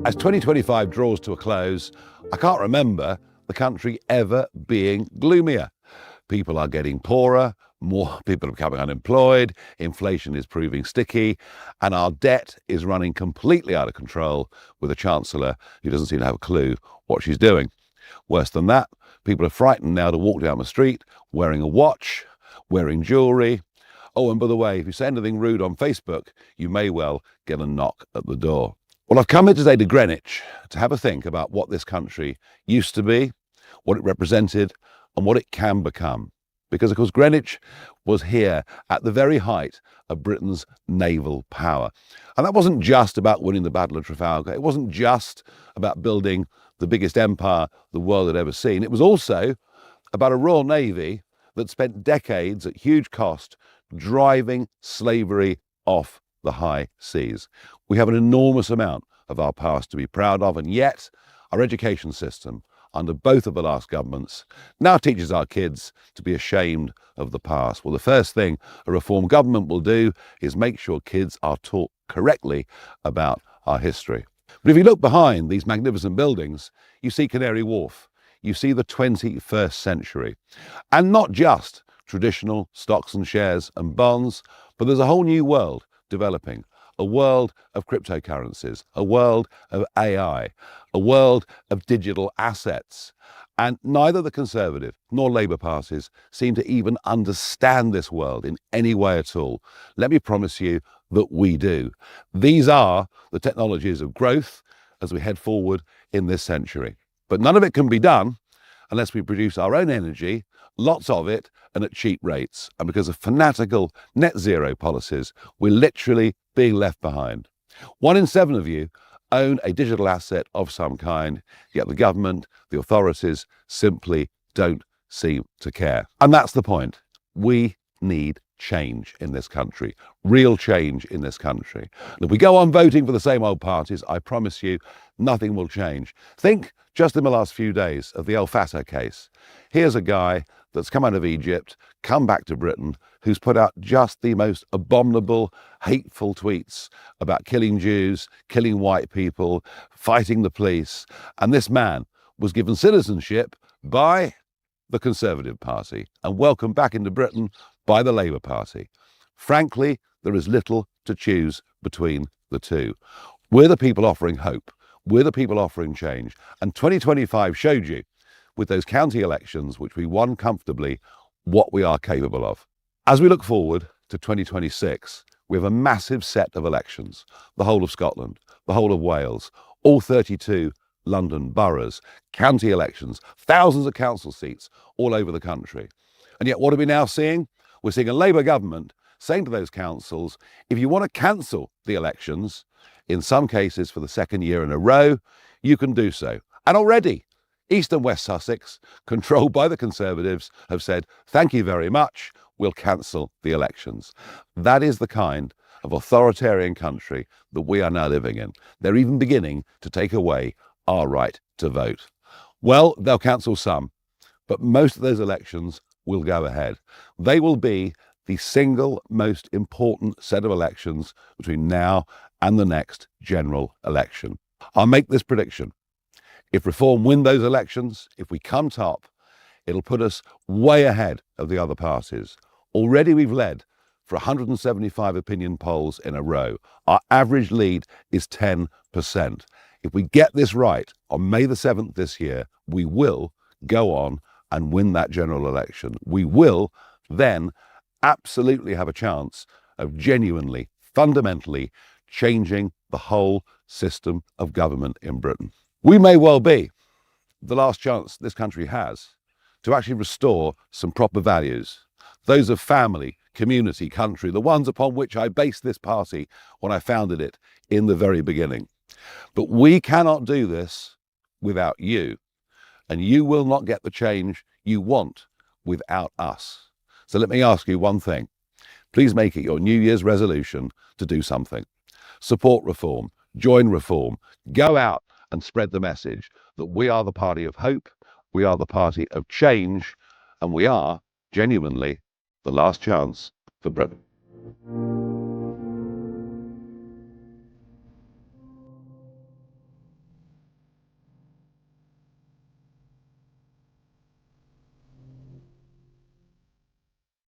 As 2025 draws to a close, I can't remember the country ever being gloomier. People are getting poorer, more people are becoming unemployed, inflation is proving sticky, and our debt is running completely out of control with a chancellor who doesn't seem to have a clue what she's doing. Worse than that, people are frightened now to walk down the street wearing a watch, wearing jewellery. Oh, and by the way, if you say anything rude on Facebook, you may well get a knock at the door. Well, I've come here today to Greenwich to have a think about what this country used to be, what it represented, and what it can become. Because, of course, Greenwich was here at the very height of Britain's naval power. And that wasn't just about winning the Battle of Trafalgar. It wasn't just about building the biggest empire the world had ever seen. It was also about a Royal Navy that spent decades at huge cost driving slavery off the high seas. We have an enormous amount of our past to be proud of, and yet our education system under both of the last governments now teaches our kids to be ashamed of the past. Well, the first thing a reform government will do is make sure kids are taught correctly about our history. But if you look behind these magnificent buildings, you see Canary Wharf, you see the 21st century, and not just traditional stocks and shares and bonds, but there's a whole new world developing, a world of cryptocurrencies, a world of AI, a world of digital assets. And neither the Conservative nor Labour parties seem to even understand this world in any way at all. Let me promise you that we do. These are the technologies of growth as we head forward in this century. But none of it can be done unless we produce our own energy, lots of it, and at cheap rates. And because of fanatical net zero policies, we're literally being left behind. 1 in 7 of you own a digital asset of some kind, yet the government, the authorities simply don't seem to care. And that's the point. We need change in this country, real change in this country. And if we go on voting for the same old parties, I promise you, nothing will change. Think just in the last few days of the El Fatah case. Here's a guy that's come out of Egypt, come back to Britain, who's put out just the most abominable, hateful tweets about killing Jews, killing white people, fighting the police. And this man was given citizenship by the Conservative Party and welcomed back into Britain by the Labour Party. Frankly, there is little to choose between the two. We're the people offering hope. We're the people offering change. And 2025 showed you, with those county elections, which we won comfortably, what we are capable of. As we look forward to 2026, we have a massive set of elections. The whole of Scotland, the whole of Wales, all 32 London boroughs, county elections, thousands of council seats all over the country. And yet what are we now seeing? We're seeing a Labour government saying to those councils, if you want to cancel the elections, in some cases for the second year in a row, you can do so. And already, East and West Sussex, controlled by the Conservatives, have said, thank you very much, we'll cancel the elections. That is the kind of authoritarian country that we are now living in. They're even beginning to take away our right to vote. Well, they'll cancel some, but most of those elections will go ahead. They will be the single most important set of elections between now and the next general election. I'll make this prediction. If Reform win those elections, if we come top, it'll put us way ahead of the other parties. Already we've led for 175 opinion polls in a row. Our average lead is 10%. If we get this right on May the 7th this year, we will go on and win that general election. We will then absolutely have a chance of genuinely, fundamentally changing the whole system of government in Britain. We may well be the last chance this country has to actually restore some proper values, those of family, community, country, the ones upon which I based this party when I founded it in the very beginning. But we cannot do this without you, and you will not get the change you want without us. So let me ask you one thing. Please make it your New Year's resolution to do something. Support Reform, join Reform, go out and spread the message that we are the party of hope, we are the party of change, and we are, genuinely, the last chance for Britain.